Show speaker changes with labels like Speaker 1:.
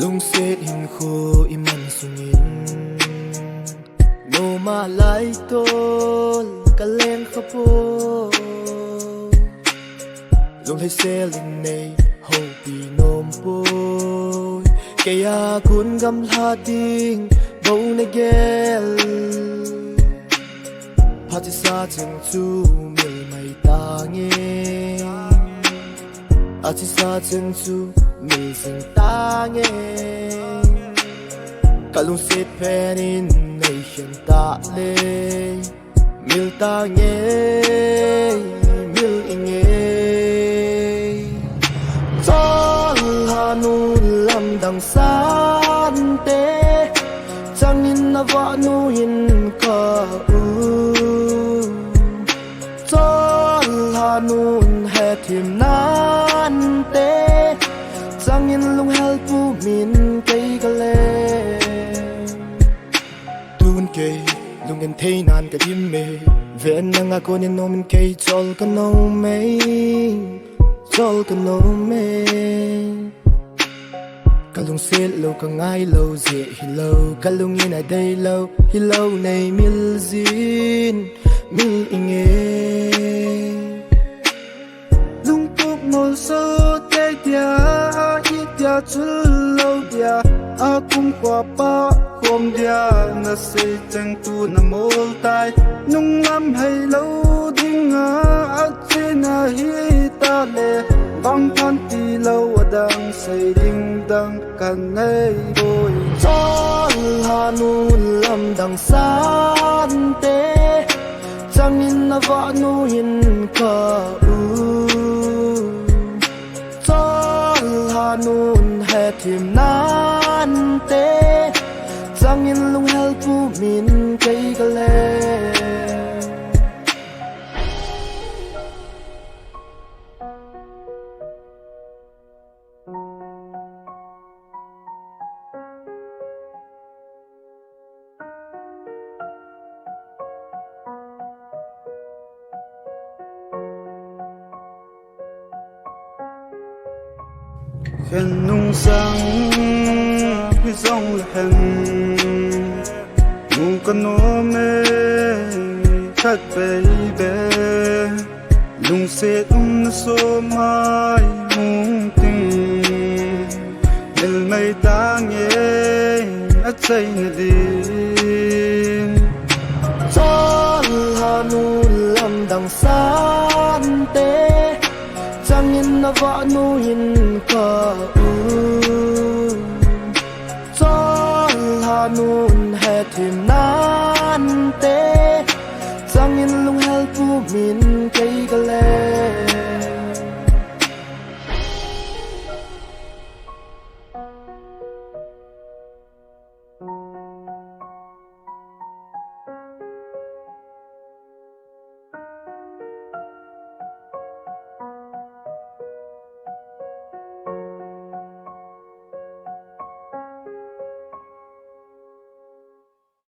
Speaker 1: lung set hin kho iman sungin no ma lai tol kaleng khapo lung hai selin nei ho pi nom po kaya kun gam la ding bo na gel pati sa ching chu mil mai ta nge ati sa ching chu mil sing ta nge kalung sit penin nei hian ta le mil ta nge mil inge chol hanu lam dang san te changin na wa nu in ka u chol hanu he thim nan te changin lung hel pu min kai ka le tun ke lung en thei nan ka dim me ven na nga kon in nom kai chol ka no me chol ka no me kalung set lo ka ngai lo ze hi lo kalung in a day lo hi lo nei mil zin mil inge lung tuk mol so te dia i dia chul lo dia a kum kwa pa khom dia na se chang tu na mol tai nung lam hai lo ding a chena hi ta le bang than ti lo adang say ding dang kan nei boy chol hanu lam dang san te changin na wa nu in ka u chol hanu he thim nan te changin lung hel pu min kai ka le
Speaker 2: khen nung sang khi sông hẹn ngu con nó mê khát baby lung sẽ nó so mai mung tình mel mây ta nghe ắt say nè đi
Speaker 1: chol hanu lam dang san te changin na wa nu in ka u chol hanu he thim nan te changin lung hel pu min kai ka le